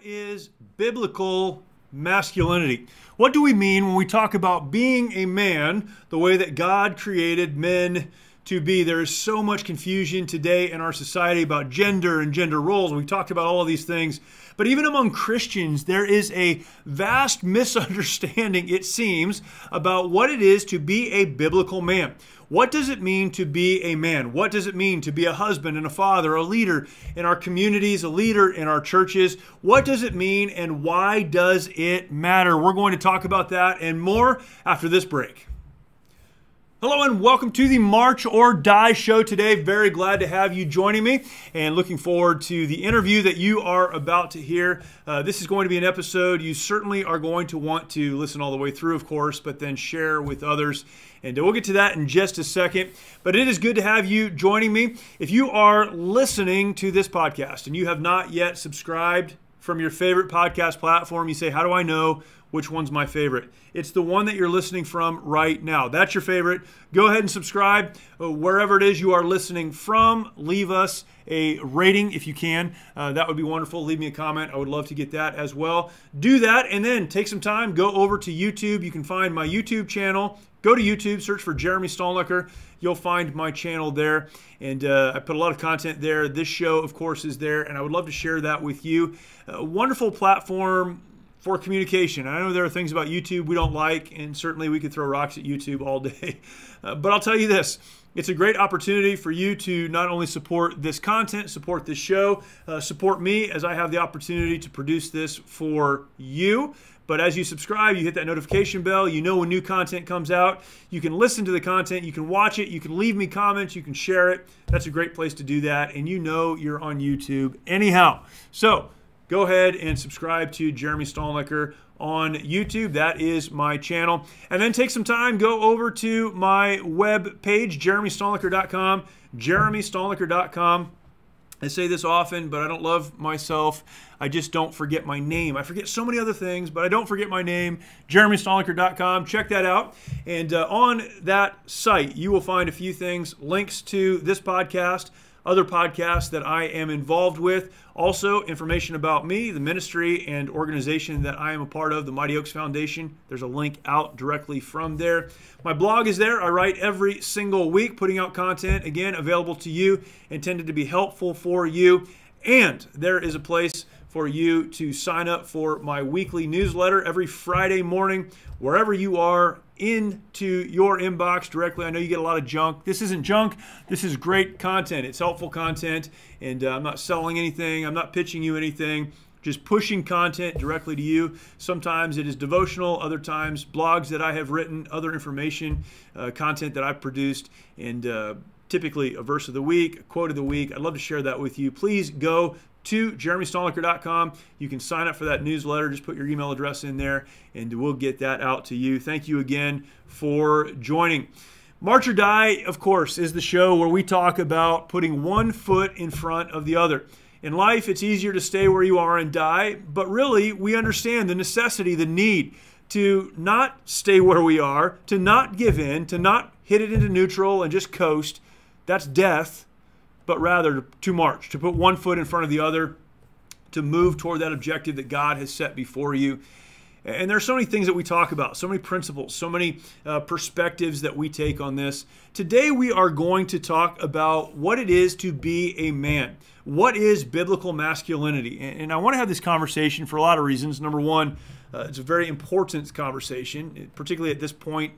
is biblical masculinity? What do we mean when we talk about being a man the way that God created men to be? There is so much confusion today in our society about gender and gender roles. We talked about all of these things. But even among Christians, there is a vast misunderstanding, it seems, about what it is to be a biblical man. What does it mean to be a man? What does it mean to be a husband and a father, a leader in our communities, a leader in our churches? What does it mean and why does it matter? We're going to talk about that and more after this break. Hello and welcome to the March or Die show today. Very glad to have you joining me and looking forward to the interview that you are about to hear. This is going to be an episode you certainly are going to want to listen all the way through, of course, but then share with others. And we'll get to that in just a second. But it is good to have you joining me. If you are listening to this podcast and you have not yet subscribed from your favorite podcast platform, you say, how do I know which one's my favorite? It's the one that you're listening from right now. That's your favorite. Go ahead and subscribe wherever it is you are listening from. Leave us a rating if you can. That would be wonderful. Leave me a comment. I would love to get that as well. Do that and then take some time. Go over to YouTube. You can find my YouTube channel. Go to YouTube, search for Jeremy Stolnecker. You'll find my channel there. And I put a lot of content there. This show, of course, is there. And I would love to share that with you. A wonderful platform for communication. I know there are things about YouTube we don't like, and certainly we could throw rocks at YouTube all day. But I'll tell you this, it's a great opportunity for you to not only support this content, support this show, support me as I have the opportunity to produce this for you. But as you subscribe, you hit that notification bell, you know when new content comes out. You can listen to the content, you can watch it, you can leave me comments, you can share it. That's a great place to do that, and you know you're on YouTube anyhow. So go ahead and subscribe to Jeremy Stolnecker on YouTube. That is my channel. And then take some time, go over to my web page, jeremystolnecker.com, jeremystolnecker.com. I say this often, but I don't love myself. I just don't forget my name. I forget so many other things, but I don't forget my name, jeremystolnecker.com. Check that out. And on that site, you will find a few things, links to this podcast, other podcasts that I am involved with. Also, information about me, the ministry and organization that I am a part of, the Mighty Oaks Foundation. There's a link out directly from there. My blog is there. I write every single week, putting out content, again, available to you, intended to be helpful for you. And there is a place for you to sign up for my weekly newsletter every Friday morning, wherever you are, into your inbox directly. I know you get a lot of junk. This isn't junk. This is great content. It's helpful content, and I'm not selling anything. I'm not pitching you anything. Just pushing content directly to you. Sometimes it is devotional, other times blogs that I have written, other information, content that I've produced, and typically a verse of the week, a quote of the week. I'd love to share that with you. Please go to jeremystolnecker.com. You can sign up for that newsletter. Just put your email address in there, and we'll get that out to you. Thank you again for joining. March or Die, of course, is the show where we talk about putting one foot in front of the other. In life, it's easier to stay where you are and die, but really, we understand the necessity, the need to not stay where we are, to not give in, to not hit it into neutral and just coast. That's death. But rather to march, to put one foot in front of the other, to move toward that objective that God has set before you. And there are so many things that we talk about, so many principles, so many perspectives that we take on this. Today we are going to talk about what it is to be a man. What is biblical masculinity? And I want to have this conversation for a lot of reasons. Number one, it's a very important conversation, particularly at this point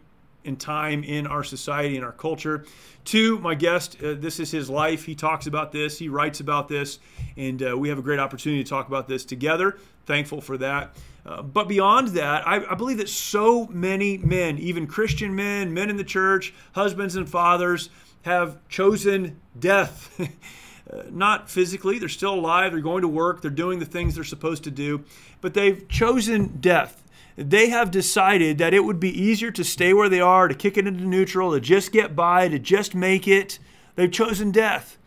in time in our society, in our culture. Two, my guest, this is his life. He talks about this. He writes about this. And we have a great opportunity to talk about this together. Thankful for that. But beyond that, I believe that so many men, even Christian men, men in the church, husbands and fathers, have chosen death. Not physically. They're still alive. They're going to work. They're doing the things they're supposed to do. But they've chosen death. They have decided that it would be easier to stay where they are, to kick it into neutral, to just get by, to just make it. They've chosen death.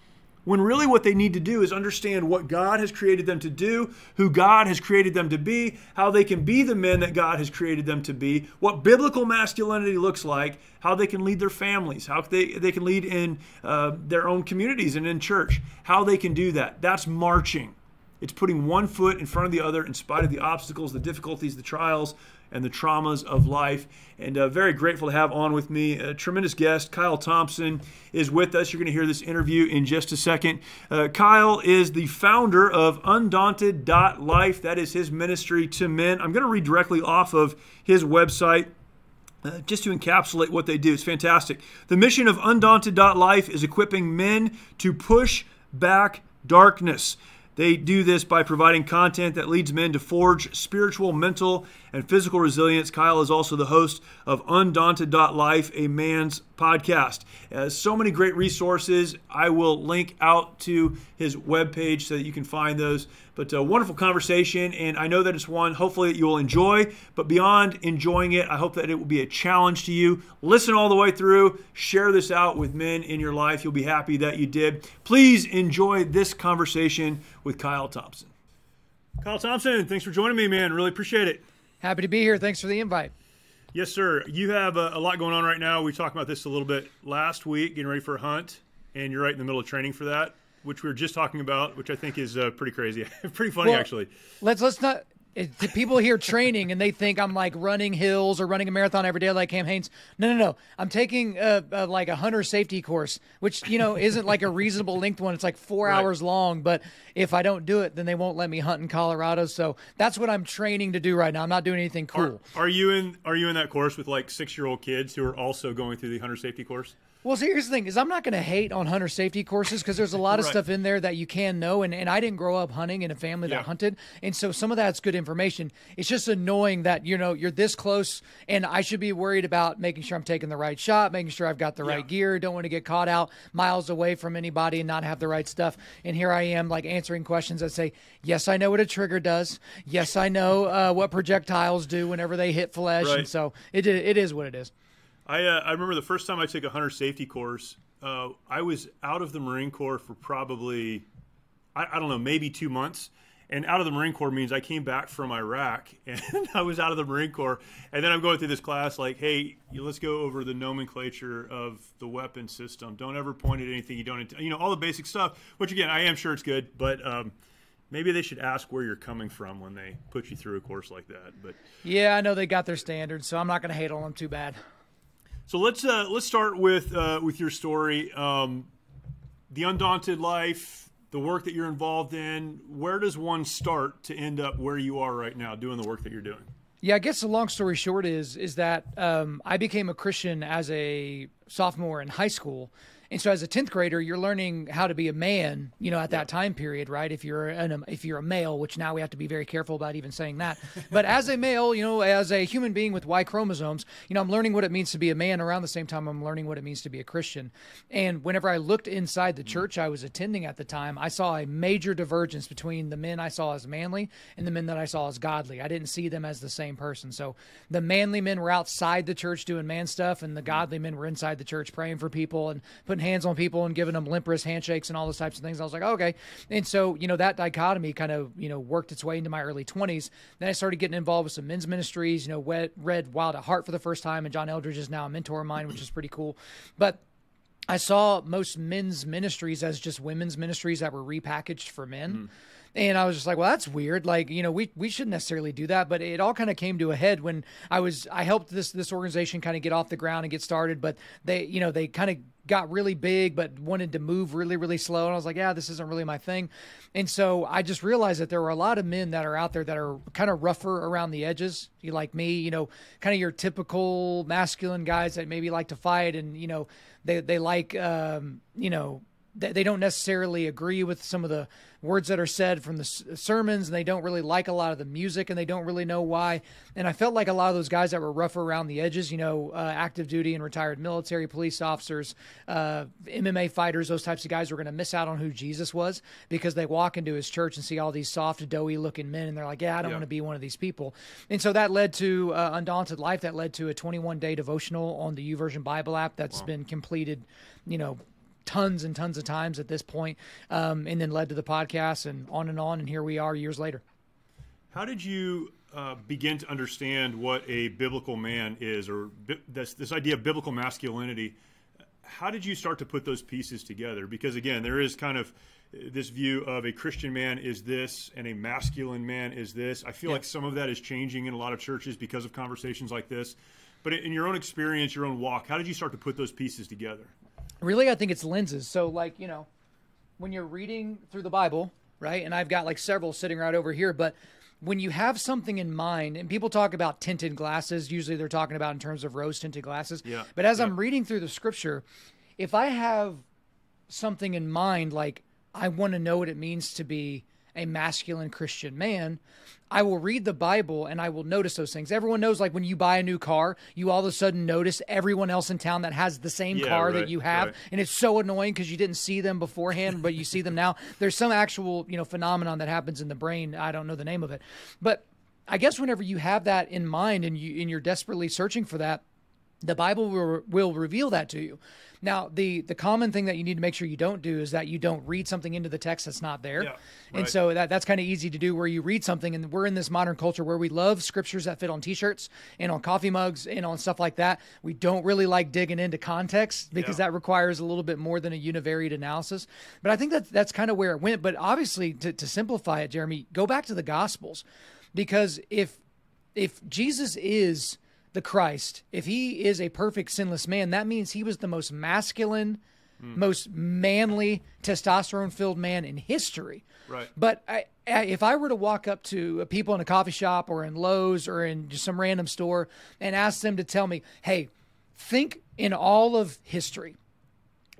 When really what they need to do is understand what God has created them to do, who God has created them to be, how they can be the men that God has created them to be, what biblical masculinity looks like, how they can lead their families, how they can lead in their own communities and in church, how they can do that. That's marching. It's putting one foot in front of the other in spite of the obstacles, the difficulties, the trials, and the traumas of life. And very grateful to have on with me a tremendous guest. Kyle Thompson is with us. You're going to hear this interview in just a second. Kyle is the founder of Undaunted.life. That is his ministry to men. I'm going to read directly off of his website just to encapsulate what they do. It's fantastic. The mission of Undaunted.life is equipping men to push back darkness. They do this by providing content that leads men to forge spiritual, mental, and physical resilience. Kyle is also the host of Undaunted.life, a man's podcast. So many great resources. I will link out to his webpage so that you can find those. But a wonderful conversation, and I know that it's one hopefully that you will enjoy. But beyond enjoying it, I hope that it will be a challenge to you. Listen all the way through. Share this out with men in your life. You'll be happy that you did. Please enjoy this conversation with Kyle Thompson. Kyle Thompson, thanks for joining me, man. Really appreciate it. Happy to be here. Thanks for the invite. Yes, sir. You have a lot going on right now. We talked about this a little bit last week, getting ready for a hunt, and you're right in the middle of training for that, which we were just talking about, which I think is pretty crazy. Pretty funny, actually. Let's not. People hear training and they think I'm like running hills or running a marathon every day like Cam Hanes. No. I'm taking like a hunter safety course, which, isn't like a reasonable length one. It's like 4 hours long. But if I don't do it, then they won't let me hunt in Colorado. So that's what I'm training to do right now. I'm not doing anything cool. Are you in that course with like 6-year-old kids who are also going through the hunter safety course? Well, see, here's the thing, is I'm not going to hate on hunter safety courses because there's a lot of stuff in there that you can know, and I didn't grow up hunting in a family that hunted, and so some of that's good information. It's just annoying that, you're this close, and I should be worried about making sure I'm taking the right shot, making sure I've got the right gear, don't want to get caught out miles away from anybody and not have the right stuff, and here I am, like, answering questions that say, yes, I know what a trigger does, yes, I know what projectiles do whenever they hit flesh, and so it is what it is. I remember the first time I took a hunter safety course, I was out of the Marine Corps for probably, I don't know, maybe 2 months. And out of the Marine Corps means I came back from Iraq and I was out of the Marine Corps. And then I'm going through this class like, hey, let's go over the nomenclature of the weapon system. Don't ever point at anything you don't, all the basic stuff, which again, I am sure it's good, but maybe they should ask where you're coming from when they put you through a course like that. But yeah, I know they got their standards, so I'm not going to hate on them too bad. So let's start with your story, the Undaunted life, the work that you're involved in. Where does one start to end up where you are right now, doing the work that you're doing? Yeah, I guess the long story short is that I became a Christian as a sophomore in high school. And so as a 10th grader, you're learning how to be a man, at that time period, right? If you're a male, which now we have to be very careful about even saying that. But as a male, as a human being with Y chromosomes, I'm learning what it means to be a man around the same time I'm learning what it means to be a Christian. And whenever I looked inside the church I was attending at the time, I saw a major divergence between the men I saw as manly and the men that I saw as godly. I didn't see them as the same person. So the manly men were outside the church doing man stuff, and the godly men were inside the church praying for people and putting hands on people and giving them limp wrist handshakes and all those types of things. I was like, okay. And so, that dichotomy kind of, worked its way into my early 20s. Then I started getting involved with some men's ministries, read Wild at Heart for the first time, and John Eldridge is now a mentor of mine, which is pretty cool. But I saw most men's ministries as just women's ministries that were repackaged for men. And I was just like, well, that's weird. Like, we shouldn't necessarily do that. But it all kind of came to a head when I helped this organization kind of get off the ground and get started. But they kind of got really big, but wanted to move really, really slow. And I was like, yeah, this isn't really my thing. And so I just realized that there were a lot of men that are out there that are kind of rougher around the edges. You like me, kind of your typical masculine guys that maybe like to fight. And, they like, they don't necessarily agree with some of the words that are said from the sermons, and they don't really like a lot of the music, and they don't really know why. And I felt like a lot of those guys that were rougher around the edges, active duty and retired military, police officers, MMA fighters, those types of guys were going to miss out on who Jesus was because they walk into his church and see all these soft, doughy looking men, and they're like, yeah, I don't want to be one of these people. And so that led to Undaunted Life. That led to a 21-day devotional on the YouVersion Bible app that's been completed, tons and tons of times at this point, and then led to the podcast and on, and here we are years later. How did you begin to understand what a biblical man is, or this idea of biblical masculinity? how did you start to put those pieces together? Because again, there is kind of this view of a Christian man is this and a masculine man is this. I feel like some of that is changing in a lot of churches because of conversations like this. But in your own experience, your own walk, how did you start to put those pieces together? Really, I think it's lenses. So like, when you're reading through the Bible, right? And I've got like several sitting right over here, but when you have something in mind, and people talk about tinted glasses, usually they're talking about in terms of rose tinted glasses. Yeah. But as I'm reading through the scripture, if I have something in mind, like I want to know what it means to be a masculine Christian man, I will read the Bible and I will notice those things. Everyone knows, like when you buy a new car, you all of a sudden notice everyone else in town that has the same car that you have. And it's so annoying because you didn't see them beforehand, but you see them now. There's some actual, phenomenon that happens in the brain. I don't know the name of it. But I guess whenever you have that in mind and you're desperately searching for that, the Bible will reveal that to you. Now, the common thing that you need to make sure you don't do is that you don't read something into the text that's not there. Yeah, and so that's kind of easy to do, where you read something, and we're in this modern culture where we love scriptures that fit on T-shirts and on coffee mugs and on stuff like that. We don't really like digging into context because that requires a little bit more than a univariate analysis. But I think that's kind of where it went. But obviously, to simplify it, Jeremy, go back to the Gospels, because if Jesus is the Christ, if he is a perfect sinless man, that means he was the most masculine, most manly, testosterone-filled man in history. Right. But if I were to walk up to people in a coffee shop or in Lowe's or in just some random store and ask them to tell me, hey, think in all of history,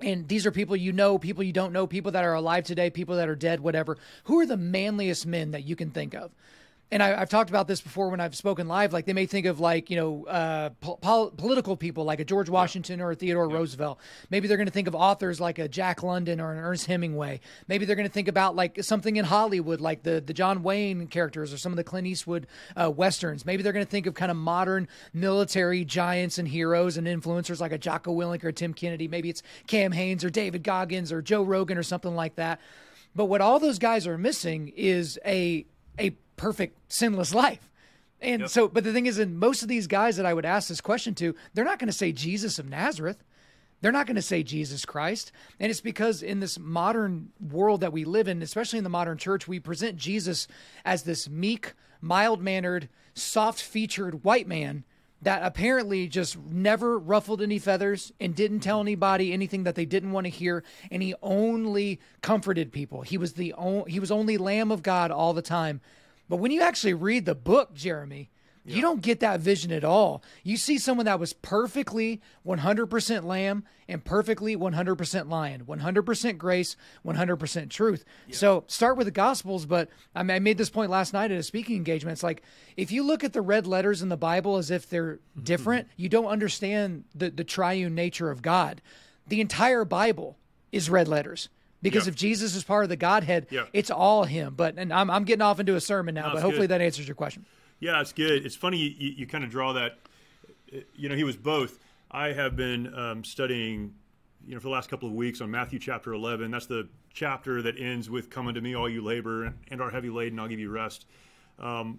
and these are people people you don't know, people that are alive today, people that are dead, whatever, who are the manliest men that you can think of? And I've talked about this before when I've spoken live. Like, they may think of political people like a George Washington or a Theodore Roosevelt. Maybe they're going to think of authors like a Jack London or an Ernest Hemingway. Maybe they're going to think about like something in Hollywood, like the John Wayne characters or some of the Clint Eastwood Westerns. Maybe they're going to think of kind of modern military giants and heroes and influencers like a Jocko Willink or Tim Kennedy. Maybe it's Cam Hanes or David Goggins or Joe Rogan or something like that. But what all those guys are missing is a perfect sinless life. And so, but the thing is, in most of these guys that I would ask this question to, they're not going to say Jesus of Nazareth. They're not going to say Jesus Christ. And it's because in this modern world that we live in, especially in the modern church, we present Jesus as this meek, mild-mannered, soft-featured white man that apparently just never ruffled any feathers and didn't tell anybody anything that they didn't want to hear. And he only comforted people. He was only Lamb of God all the time. But when you actually read the book, Jeremy, you don't get that vision at all. You see someone that was perfectly 100% lamb and perfectly 100% lion, 100% grace, 100% truth. Yeah. So start with the Gospels, but I made this point last night at a speaking engagement. It's like, if you look at the red letters in the Bible as if they're different, you don't understand the triune nature of God. The entire Bible is red letters. Because if Jesus is part of the Godhead, it's all him. And I'm getting off into a sermon now, but hopefully that answers your question. Yeah, it's good. It's funny you kind of draw that. He was both. I have been studying, for the last couple of weeks on Matthew chapter 11. That's the chapter that ends with, "Come unto me, all you labor and are heavy laden, I'll give you rest." And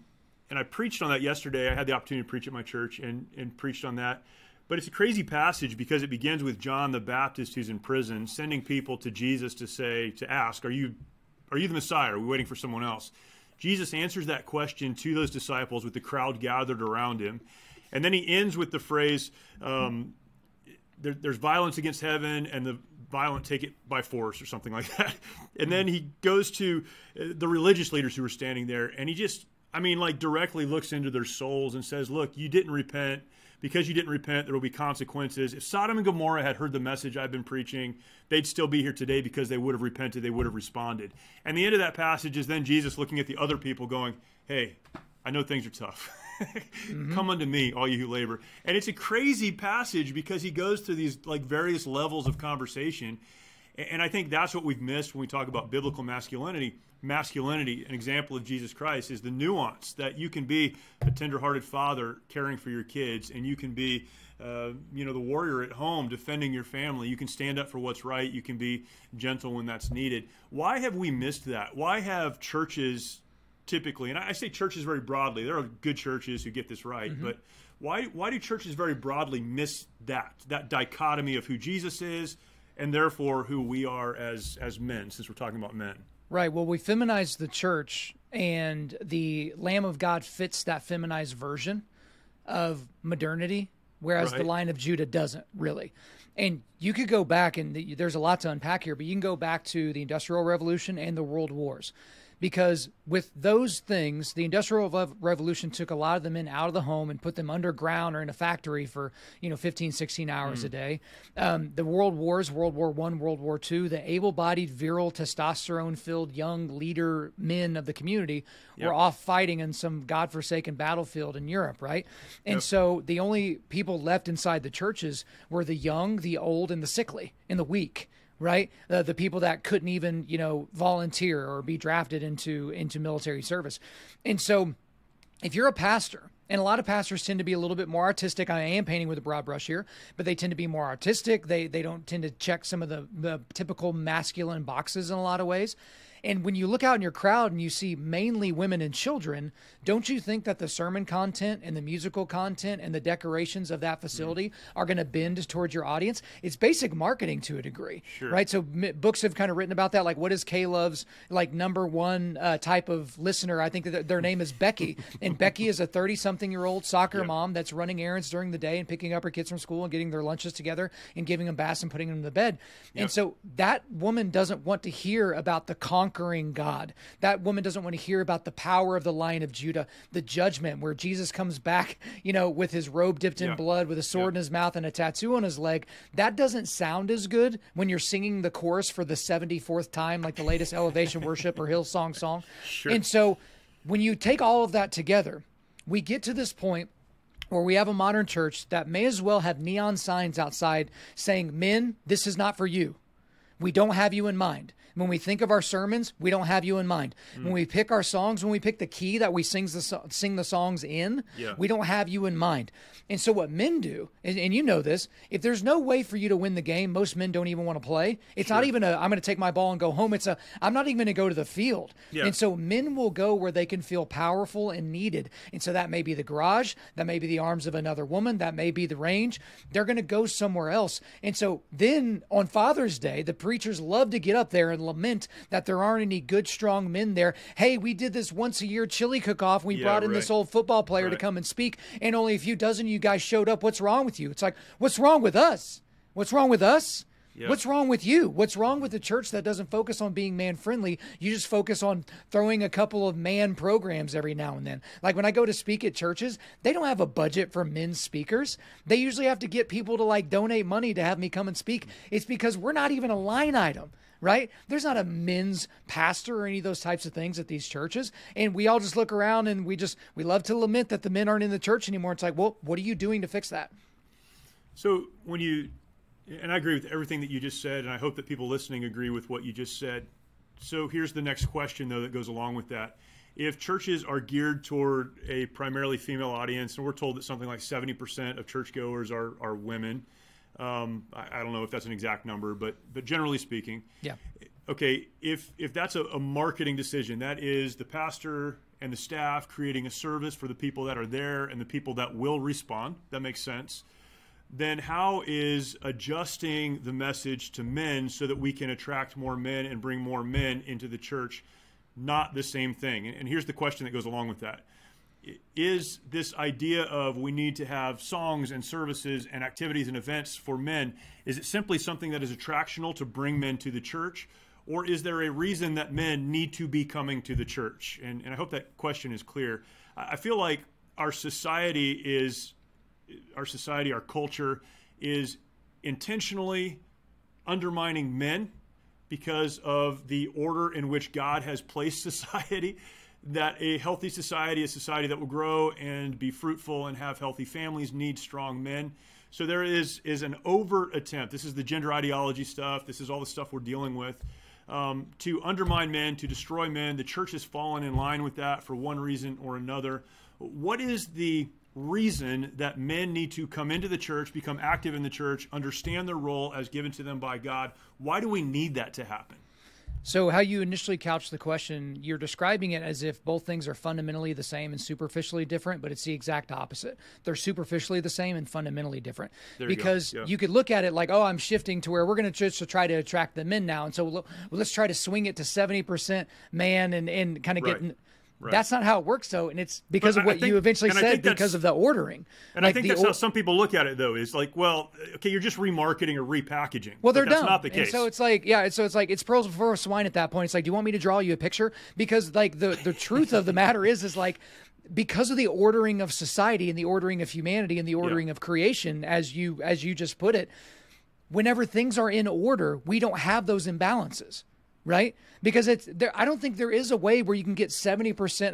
I preached on that yesterday. I had the opportunity to preach at my church and preached on that. But it's a crazy passage because it begins with John the Baptist, who's in prison, sending people to Jesus to ask, are you the Messiah? Are we waiting for someone else? Jesus answers that question to those disciples with the crowd gathered around him. And then he ends with the phrase, there's violence against heaven and the violent take it by force, or something like that. And then he goes to the religious leaders who were standing there, and he just, directly looks into their souls and says, look, you didn't repent. Because you didn't repent, there will be consequences. If Sodom and Gomorrah had heard the message I've been preaching, they'd still be here today because they would have repented, they would have responded. And the end of that passage is then Jesus looking at the other people going, hey, I know things are tough. Come unto me, all you who labor. And it's a crazy passage because he goes through these various levels of conversation. And I think that's what we've missed when we talk about biblical masculinity. Masculinity, an example of Jesus Christ, is the nuance that you can be a tender-hearted father caring for your kids, and you can be, the warrior at home defending your family. You can stand up for what's right. You can be gentle when that's needed. Why have we missed that? Why have churches typically, and I say churches very broadly, there are good churches who get this right, but Why do churches very broadly miss that dichotomy of who Jesus is and therefore who we are as men, since we're talking about men? Right. Well, we feminize the church, and the Lamb of God fits that feminized version of modernity, whereas the Lion of Judah doesn't really. And you could go back, and there's a lot to unpack here, but you can go back to the Industrial Revolution and the World Wars. Because with those things, the Industrial Revolution took a lot of the men out of the home and put them underground or in a factory for, 15, 16 hours a day. The World Wars, World War I, World War II, the able-bodied, virile, testosterone-filled young leader men of the community were off fighting in some godforsaken battlefield in Europe, right? And so the only people left inside the churches were the young, the old, and the sickly, and the weak. Right, the people that couldn't even volunteer or be drafted into military service. And so if you're a pastor, and a lot of pastors tend to be a little bit more artistic. I am painting with a broad brush here, but they tend to be more artistic. They don't tend to check some of the typical masculine boxes in a lot of ways. And when you look out in your crowd and you see mainly women and children, don't you think that the sermon content and the musical content and the decorations of that facility are going to bend towards your audience? It's basic marketing to a degree, right? So books have kind of written about that. Like, what is Caleb's number one type of listener? I think that their name is Becky. And Becky is a 30-something-year-old soccer mom that's running errands during the day and picking up her kids from school and getting their lunches together and giving them baths and putting them to bed. And so that woman doesn't want to hear about the conquering God. That woman doesn't want to hear about the power of the Lion of Judah, the judgment where Jesus comes back, with his robe dipped in blood, with a sword in his mouth and a tattoo on his leg. That doesn't sound as good when you're singing the chorus for the 74th time, like the latest Elevation Worship or Hillsong song. And so when you take all of that together, we get to this point where we have a modern church that may as well have neon signs outside saying, "Men, this is not for you. We don't have you in mind. When we think of our sermons, we don't have you in mind. When we pick our songs, when we pick the key that we sing the songs in, we don't have you in mind." And so what men do, and you know this, if there's no way for you to win the game, most men don't even want to play. It's not even I'm going to take my ball and go home. It's I'm not even going to go to the field. And so men will go where they can feel powerful and needed. And so that may be the garage, that may be the arms of another woman, that may be the range. They're going to go somewhere else. And so then on Father's Day, the preachers love to get up there and lament that there aren't any good, strong men there. Hey, we did this once a year chili cook-off. We brought in this old football player to come and speak, and only a few dozen of you guys showed up. What's wrong with you? It's like, what's wrong with us? What's wrong with us? What's wrong with you? What's wrong with the church that doesn't focus on being man-friendly? You just focus on throwing a couple of man programs every now and then. Like when I go to speak at churches, they don't have a budget for men's speakers. They usually have to get people to donate money to have me come and speak. It's because we're not even a line item. Right? There's not a men's pastor or any of those types of things at these churches. And we all just look around and we love to lament that the men aren't in the church anymore. It's like, well, what are you doing to fix that? So and I agree with everything that you just said, and I hope that people listening agree with what you just said. So here's the next question, though, that goes along with that. If churches are geared toward a primarily female audience, and we're told that something like 70% of churchgoers are women, I don't know if that's an exact number, but generally speaking, okay, if that's a marketing decision, that is the pastor and the staff creating a service for the people that are there and the people that will respond, that makes sense, then how is adjusting the message to men so that we can attract more men and bring more men into the church not the same thing? And here's the question that goes along with that. Is this idea of we need to have songs and services and activities and events for men, is it simply something that is attractional to bring men to the church? Or is there a reason that men need to be coming to the church? And I hope that question is clear. I feel like our culture is intentionally undermining men because of the order in which God has placed society. That a healthy society, a society that will grow and be fruitful and have healthy families, needs strong men. So there is an overt attempt. This is the gender ideology stuff. This is all the stuff we're dealing with. To undermine men, to destroy men. The church has fallen in line with that for one reason or another. What is the reason that men need to come into the church, become active in the church, understand their role as given to them by God? Why do we need that to happen? So how you initially couched the question, you're describing it as if both things are fundamentally the same and superficially different, but it's the exact opposite. They're superficially the same and fundamentally different. Because you could look at it like, oh, I'm shifting to where we're going to just try to attract the men now. And so let's try to swing it to 70% man and kind of get... Right. That's not how it works, though, and it's because of what you eventually said, because of the ordering. And I think that's how some people look at it, though, is like, well, okay, you're just remarketing or repackaging. Well, they're that's dumb. Not the case. And so it's like, it's pearls before swine at that point. It's like, do you want me to draw you a picture? Because like the truth of the matter is like, because of the ordering of society and the ordering of humanity and the ordering of creation, as you just put it, whenever things are in order, we don't have those imbalances. Right? Because I don't think there is a way where you can get 70%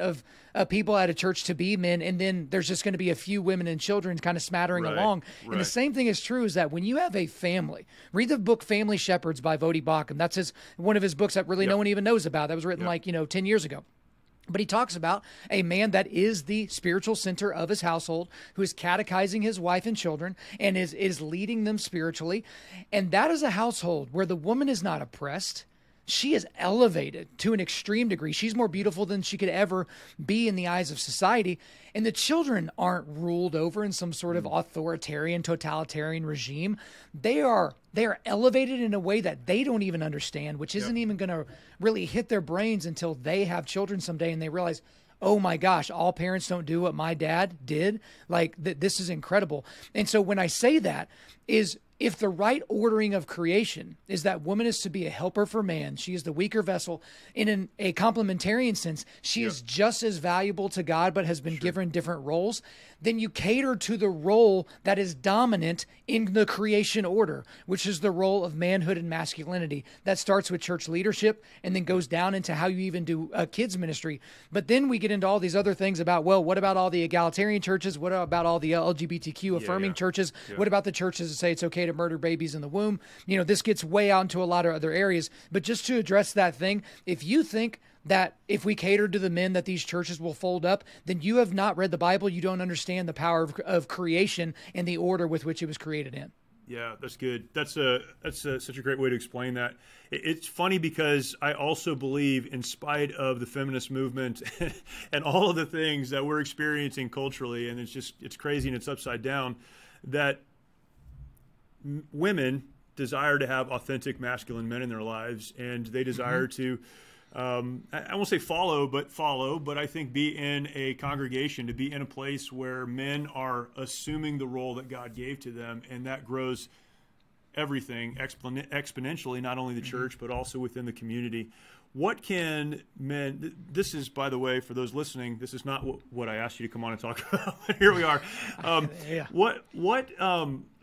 of people at a church to be men, and then there's just going to be a few women and children kind of smattering along. Right. And the same thing is true is that when you have a family, read the book Family Shepherds by Vodi Bakum. That's one of his books that really no one even knows about. That was written 10 years ago. But he talks about a man that is the spiritual center of his household, who is catechizing his wife and children and is leading them spiritually. And that is a household where the woman is not oppressed. She is elevated to an extreme degree. She's more beautiful than she could ever be in the eyes of society. And the children aren't ruled over in some sort of authoritarian, totalitarian regime. They are elevated in a way that they don't even understand, which isn't even going to really hit their brains until they have children someday and they realize, oh my gosh, all parents don't do what my dad did. Like this is incredible. And so when I say that is, if the right ordering of creation is that woman is to be a helper for man, she is the weaker vessel. In a complementarian sense, she is just as valuable to God, but has been given different roles. Then you cater to the role that is dominant in the creation order, which is the role of manhood and masculinity. That starts with church leadership and then goes down into how you even do kids ministry. But then we get into all these other things about, well, what about all the egalitarian churches? What about all the LGBTQ affirming churches? What about the churches that say it's okay to murder babies in the womb? This gets way out into a lot of other areas. But just to address that thing, if you think that if we cater to the men that these churches will fold up, then you have not read the Bible. You don't understand the power of creation and the order with which it was created in. Yeah, that's good. That's such a great way to explain that. It's funny because I also believe, in spite of the feminist movement and all of the things that we're experiencing culturally, and it's crazy and it's upside down, that women desire to have authentic masculine men in their lives, and they desire to I won't say follow, but I think be in a congregation, to be in a place where men are assuming the role that God gave to them, and that grows everything exponentially, not only the church, but also within the community. What can men, this is, by the way, for those listening, this is not what I asked you to come on and talk about. Here we are.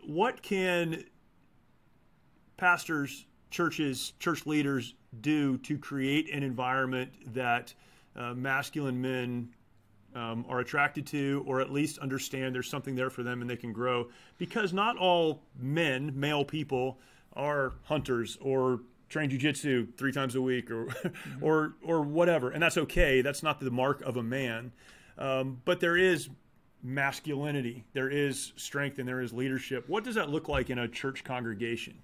What can pastors, churches, church leaders do to create an environment that masculine men are attracted to, or at least understand there's something there for them and they can grow? Because not all men, male people, are hunters or train jiu-jitsu 3 times a week or whatever, and that's okay. That's not the mark of a man. But there is masculinity, there is strength, and there is leadership. What does that look like in a church congregation?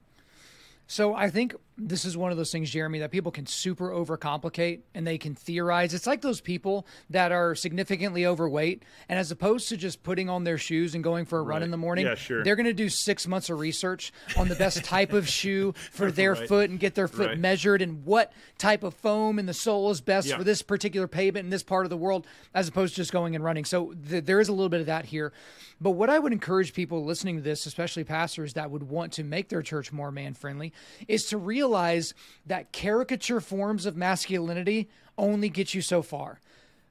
So I think this is one of those things, Jeremy, that people can super overcomplicate and they can theorize. It's like those people that are significantly overweight, and as opposed to just putting on their shoes and going for a run in the morning, they're going to do 6 months of research on the best type of shoe for their foot and get their foot measured and what type of foam in the sole is best for this particular pavement in this part of the world, as opposed to just going and running. So there is a little bit of that here. But what I would encourage people listening to this, especially pastors that would want to make their church more man-friendly, is to realize that caricature forms of masculinity only get you so far.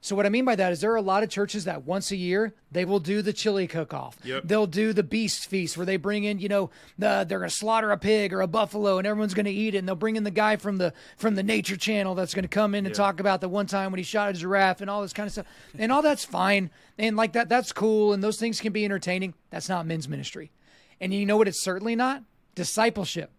So what I mean by that is there are a lot of churches that once a year, they will do the chili cook-off. They'll do the beast feast where they bring in, they're going to slaughter a pig or a buffalo and everyone's going to eat it. And they'll bring in the guy from the Nature Channel that's going to come in and talk about the one time when he shot a giraffe and all this kind of stuff. And all that's fine. And like that's cool. And those things can be entertaining. That's not men's ministry. And you know what it's certainly not? Discipleship.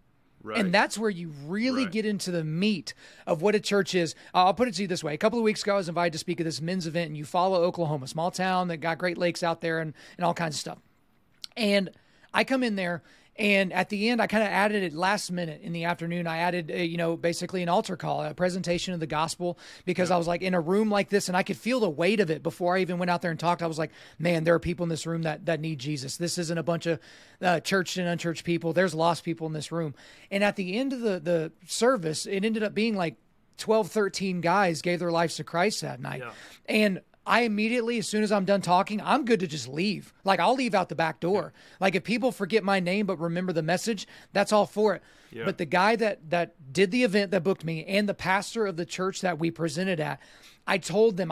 Right. And that's where you really get into the meat of what a church is. I'll put it to you this way. A couple of weeks ago, I was invited to speak at this men's event in Eufaula, Oklahoma, small town that got great lakes out there and all kinds of stuff. And I come in there, And at the end, I kind of added it last minute in the afternoon. I added, basically an altar call, a presentation of the gospel, because I was like in a room like this and I could feel the weight of it before I even went out there and talked. I was like, man, there are people in this room that need Jesus. This isn't a bunch of churched and unchurched people. There's lost people in this room. And at the end of the service, it ended up being like 12, 13 guys gave their lives to Christ that night. Yeah. And I immediately, as soon as I'm done talking, I'm good to just leave. Like, I'll leave out the back door. Yeah. Like, if people forget my name but remember the message, that's all for it. Yeah. But the guy that did the event, that booked me, and the pastor of the church that we presented at, I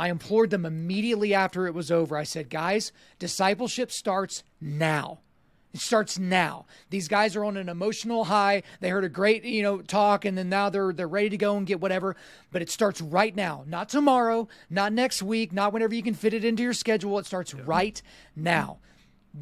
implored them immediately after it was over. I said, guys, discipleship starts now. It starts now. These guys are on an emotional high. They heard a great, talk, and then now they're ready to go and get whatever. But it starts right now, not tomorrow, not next week, not whenever you can fit it into your schedule. It starts right now.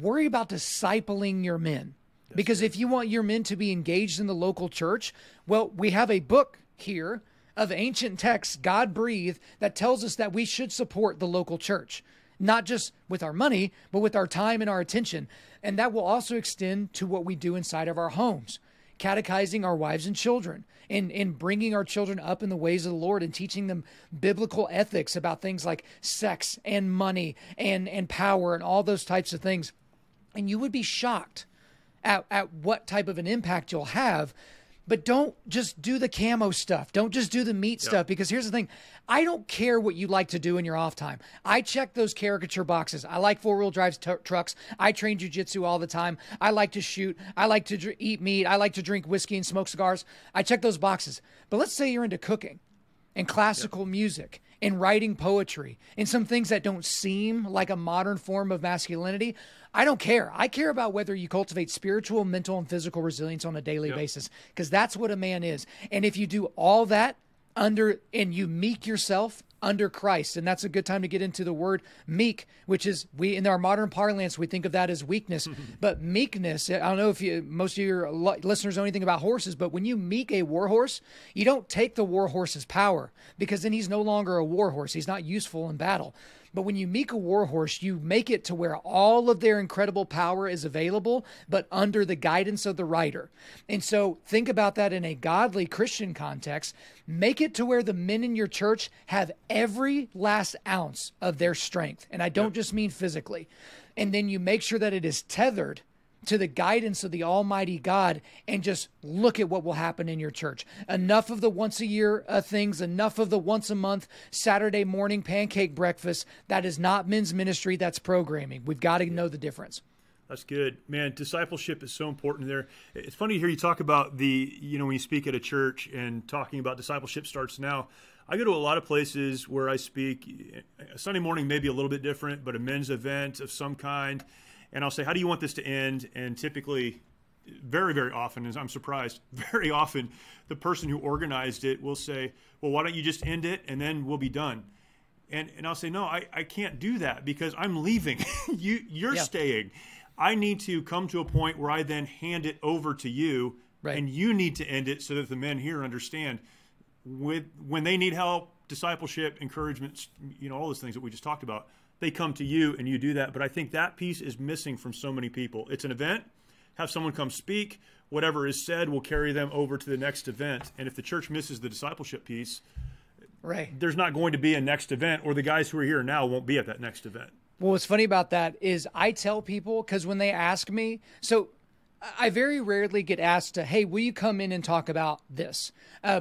Worry about discipling your men, because if you want your men to be engaged in the local church, well, we have a book here of ancient texts, God-breathed, that tells us that we should support the local church, not just with our money, but with our time and our attention. And that will also extend to what we do inside of our homes, catechizing our wives and children, and bringing our children up in the ways of the Lord and teaching them biblical ethics about things like sex and money and power and all those types of things. And you would be shocked at what type of an impact you'll have. But don't just do the camo stuff. Don't just do the meat stuff, because here's the thing. I don't care what you like to do in your off time. I check those caricature boxes. I like four-wheel drive trucks. I train jiu-jitsu all the time. I like to shoot. I like to eat meat. I like to drink whiskey and smoke cigars. I check those boxes. But let's say you're into cooking and classical music and writing poetry and some things that don't seem like a modern form of masculinity. I don't care. I care about whether you cultivate spiritual, mental, and physical resilience on a daily basis, because that's what a man is. And if you do all that and you meek yourself under Christ, and that's a good time to get into the word meek, which is, in our modern parlance, we think of that as weakness. But meekness, I don't know if most of your listeners know anything about horses, but when you meek a war horse, you don't take the war horse's power, because then he's no longer a war horse. He's not useful in battle. But when you meek a war horse, you make it to where all of their incredible power is available, but under the guidance of the rider. And so think about that in a godly Christian context. Make it to where the men in your church have every last ounce of their strength. And I don't just mean physically. And then you make sure that it is tethered to the guidance of the Almighty God, and just look at what will happen in your church. Enough of the once a year things, enough of the once a month Saturday morning pancake breakfast. That is not men's ministry, that's programming. We've got to know the difference. That's good. Man, discipleship is so important there. It's funny to hear you talk about when you speak at a church and talking about discipleship starts now. I go to a lot of places where I speak. Sunday morning may be a little bit different, but a men's event of some kind. And I'll say, how do you want this to end? And typically, very, very often, as I'm surprised, very often the person who organized it will say, well, why don't you just end it and then we'll be done? And I'll say, no, I can't do that, because I'm leaving. You're staying. I need to come to a point where I then hand it over to you, and you need to end it so that the men here understand when they need help, discipleship, encouragement, all those things that we just talked about. They come to you and you do that. But I think that piece is missing from so many people. It's an event, have someone come speak, whatever is said will carry them over to the next event. And if the church misses the discipleship piece, there's not going to be a next event, or the guys who are here now won't be at that next event. Well, what's funny about that is I tell people, because when they ask me, so I very rarely get asked to, hey, will you come in and talk about this?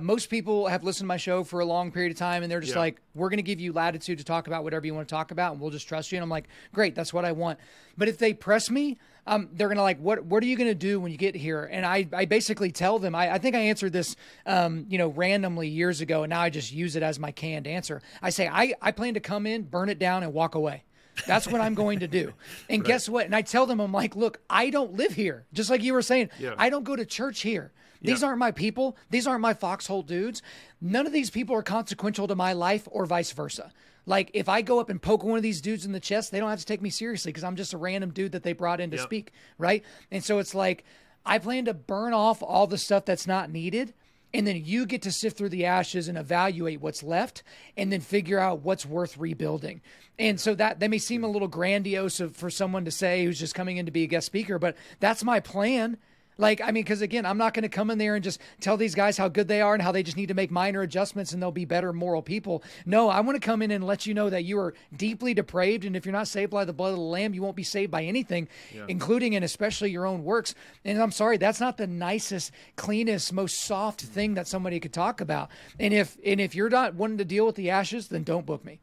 Most people have listened to my show for a long period of time, and they're just like, we're going to give you latitude to talk about whatever you want to talk about, and we'll just trust you. And I'm like, great, that's what I want. But if they press me, they're going to like, what are you going to do when you get here? And I basically tell them, I think I answered this, randomly years ago, and now I just use it as my canned answer. I say, I plan to come in, burn it down, and walk away. That's what I'm going to do. And guess what? And I tell them, I'm like, look, I don't live here. Just like you were saying, I don't go to church here. These aren't my people. These aren't my foxhole dudes. None of these people are consequential to my life, or vice versa. Like, if I go up and poke one of these dudes in the chest, they don't have to take me seriously, because I'm just a random dude that they brought in to speak, right? And so it's like, I plan to burn off all the stuff that's not needed, and then you get to sift through the ashes and evaluate what's left, and then figure out what's worth rebuilding. And so that may seem a little grandiose for someone to say who's just coming in to be a guest speaker, but that's my plan. Like, I mean, because again, I'm not going to come in there and just tell these guys how good they are and how they just need to make minor adjustments and they'll be better moral people. No, I want to come in and let you know that you are deeply depraved. And if you're not saved by the blood of the Lamb, you won't be saved by anything, including and especially your own works. And I'm sorry, that's not the nicest, cleanest, most soft thing that somebody could talk about. And if you're not wanting to deal with the ashes, then don't book me.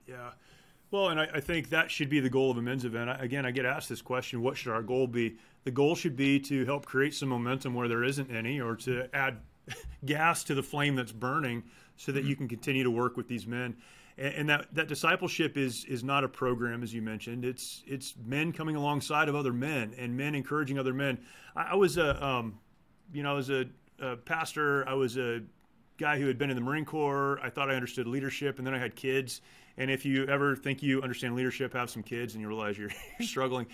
Yeah. Well, and I think that should be the goal of a men's event. Again, I get asked this question, what should our goal be? The goal should be to help create some momentum where there isn't any, or to add gas to the flame that's burning so that you can continue to work with these men. And that discipleship is not a program, as you mentioned. It's men coming alongside of other men and men encouraging other men. I was a pastor. I was a guy who had been in the Marine Corps. I thought I understood leadership, and then I had kids. And if you ever think you understand leadership, have some kids, and you realize you're struggling.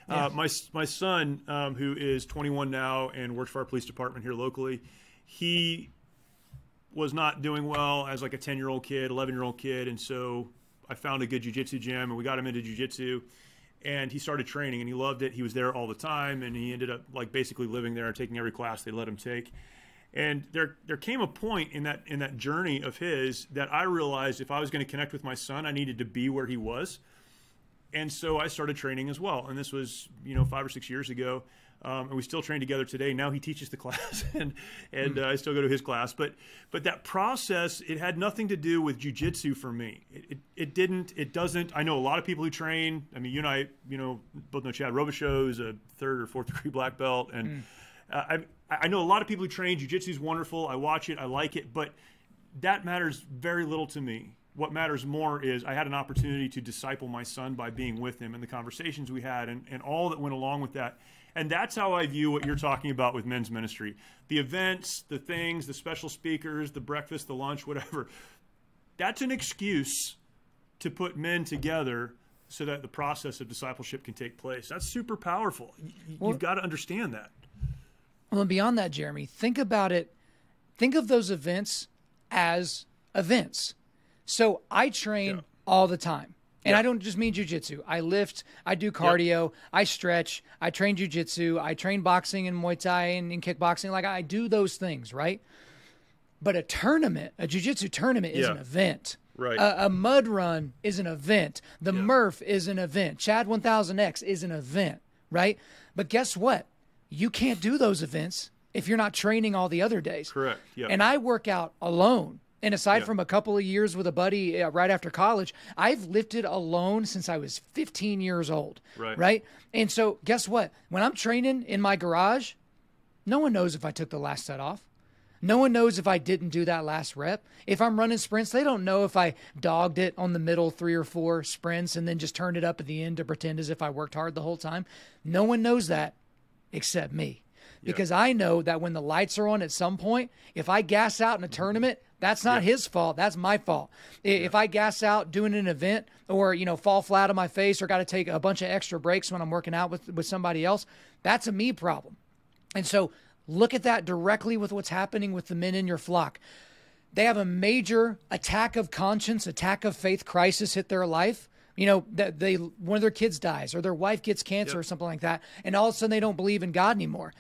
Yeah. My son, who is 21 now and works for our police department here locally, he was not doing well as like a 10-year-old kid, 11-year-old kid, and so I found a good jiu-jitsu gym, and we got him into jiu-jitsu, and he started training, and he loved it. He was there all the time, and he ended up like basically living there and taking every class they let him take. And there came a point in that journey of his that I realized if I was going to connect with my son, I needed to be where he was. And so I started training as well. And this was, 5 or 6 years ago. And we still train together today. Now he teaches the class, and I still go to his class. But that process, it had nothing to do with jiu-jitsu for me. It doesn't. I know a lot of people who train. I mean, you and I, both know Chad Robichaux is a 3rd or 4th degree black belt. And I know a lot of people who train. Jiu-jitsu is wonderful. I watch it. I like it. But that matters very little to me. What matters more is I had an opportunity to disciple my son by being with him and the conversations we had and all that went along with that. And that's how I view what you're talking about with men's ministry. The events, the things, the special speakers, the breakfast, the lunch, whatever. That's an excuse to put men together so that the process of discipleship can take place. That's super powerful. You've got to understand that. Well, and beyond that, Jeremy, think about it. Think of those events as events. So I train all the time. And I don't just mean jiu-jitsu. I lift, I do cardio, I stretch, I train jiu-jitsu, I train boxing and Muay Thai and kickboxing. Like I do those things, right? But a tournament, a jiu-jitsu tournament is an event. Right. A mud run is an event. The Murph is an event. Chad 1000X is an event, right? But guess what? You can't do those events if you're not training all the other days. Correct. Yeah. And I work out alone. And aside from a couple of years with a buddy right after college, I've lifted alone since I was 15 years old. Right. And so guess what? When I'm training in my garage, no one knows if I took the last set off. No one knows if I didn't do that last rep. If I'm running sprints, they don't know if I dogged it on the middle 3 or 4 sprints and then just turned it up at the end to pretend as if I worked hard the whole time. No one knows that except me. Because I know that when the lights are on at some point, if I gas out in a tournament, that's not his fault. That's my fault. If I gas out doing an event or, fall flat on my face or got to take a bunch of extra breaks when I'm working out with somebody else, that's a me problem. And so look at that directly with what's happening with the men in your flock. They have a major attack of conscience, attack of faith crisis hit their life. That one of their kids dies or their wife gets cancer or something like that. And all of a sudden they don't believe in God anymore.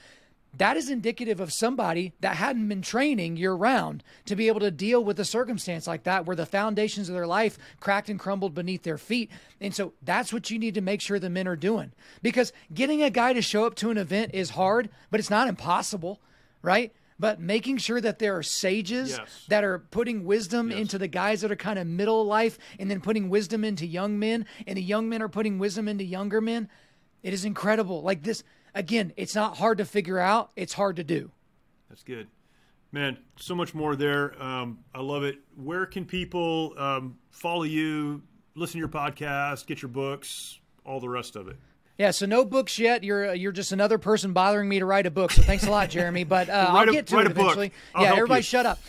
That is indicative of somebody that hadn't been training year round to be able to deal with a circumstance like that where the foundations of their life cracked and crumbled beneath their feet. And so that's what you need to make sure the men are doing, because getting a guy to show up to an event is hard, but it's not impossible, right? But making sure that there are sages that are putting wisdom into the guys that are kind of middle life and then putting wisdom into young men, and the young men are putting wisdom into younger men. It is incredible. Like this. Again, it's not hard to figure out. It's hard to do. That's good. Man, so much more there. I love it. Where can people follow you, listen to your podcast, get your books, all the rest of it? Yeah, so no books yet. You're just another person bothering me to write a book. So thanks a lot, Jeremy. But I'll get to it eventually. Yeah, everybody shut up.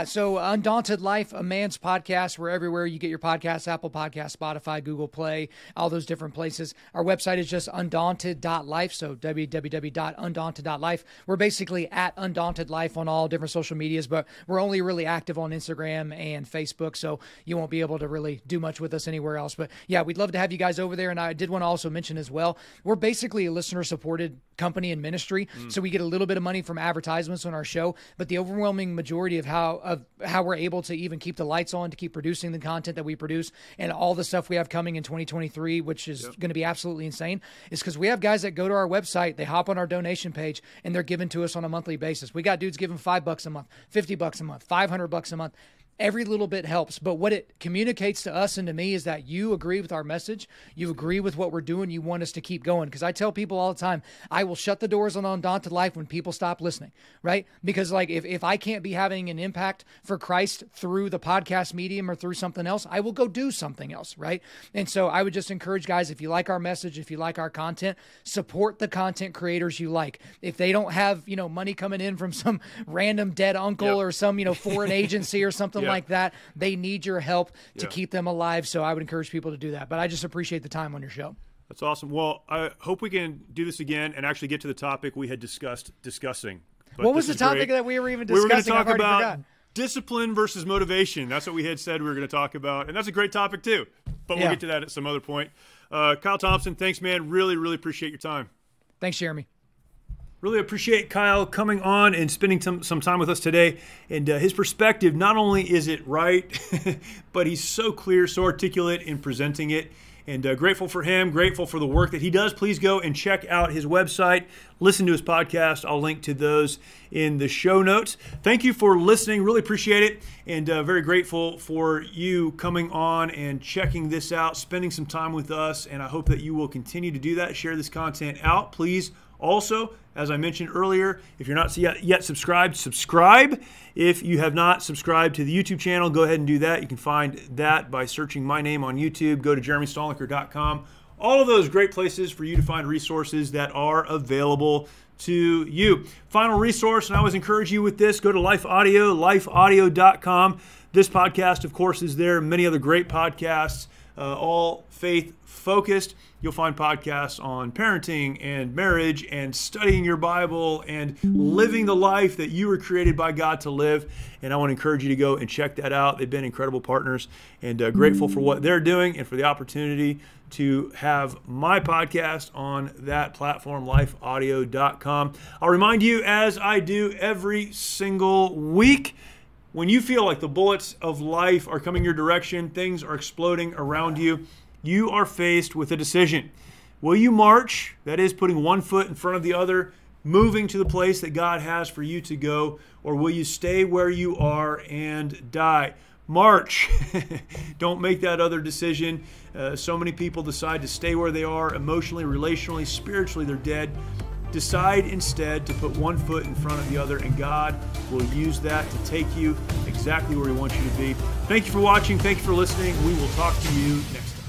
So Undaunted Life, a man's podcast. We're everywhere you get your podcasts: Apple Podcasts, Spotify, Google Play, all those different places. Our website is just undaunted.life, so www.undaunted.life. We're basically at Undaunted Life on all different social medias, but we're only really active on Instagram and Facebook, so you won't be able to really do much with us anywhere else. But yeah, we'd love to have you guys over there. And I did want to also mention as well. We're basically a listener-supported company and ministry, so we get a little bit of money from advertisements on our show, but the overwhelming majority of how we're able to even keep the lights on, to keep producing the content that we produce, and all the stuff we have coming in 2023, which is going to be absolutely insane, is because we have guys that go to our website, they hop on our donation page, and they're giving to us on a monthly basis. We got dudes giving $5 a month, $50 a month, $500 a month. Every little bit helps, but what it communicates to us and to me is that you agree with our message, you agree with what we're doing, you want us to keep going. Because I tell people all the time, I will shut the doors on Undaunted Life when people stop listening, right? Because like if I can't be having an impact for Christ through the podcast medium or through something else, I will go do something else, right? And so I would just encourage guys, if you like our message, if you like our content, support the content creators you like. If they don't have, money coming in from some random dead uncle or some, foreign agency or something like that, they need your help to keep them alive. So I would encourage people to do that. But I just appreciate the time on your show. That's awesome. Well, I hope we can do this again and actually get to the topic we had discussing. But what was the topic that we were even discussing? We were going to talk about discipline versus motivation. That's what we had said we were going to talk about. And that's a great topic too. But we'll get to that at some other point. Kyle Thompson, thanks, man. Really, really appreciate your time. Thanks, Jeremy. Really appreciate Kyle coming on and spending some time with us today. And his perspective, not only is it right, but he's so clear, so articulate in presenting it. And grateful for him, grateful for the work that he does. Please go and check out his website, listen to his podcast. I'll link to those in the show notes. Thank you for listening. Really appreciate it. And very grateful for you coming on and checking this out, spending some time with us. And I hope that you will continue to do that, share this content out. Please also, as I mentioned earlier, if you're not yet subscribed, subscribe. If you have not subscribed to the YouTube channel, go ahead and do that. You can find that by searching my name on YouTube. Go to jeremystolniker.com. All of those great places for you to find resources that are available to you. Final resource, and I always encourage you with this, go to Life Audio, lifeaudio.com. This podcast, of course, is there. Many other great podcasts, all faith-focused. You'll find podcasts on parenting and marriage and studying your Bible and living the life that you were created by God to live. And I want to encourage you to go and check that out. They've been incredible partners, and grateful for what they're doing and for the opportunity to have my podcast on that platform, lifeaudio.com. I'll remind you, as I do every single week, when you feel like the bullets of life are coming your direction, things are exploding around you, you are faced with a decision. Will you march, that is putting one foot in front of the other, moving to the place that God has for you to go, or will you stay where you are and die? March. Don't make that other decision. So many people decide to stay where they are emotionally, relationally, spiritually, they're dead. Decide instead to put one foot in front of the other, and God will use that to take you exactly where He wants you to be. Thank you for watching. Thank you for listening. We will talk to you next time.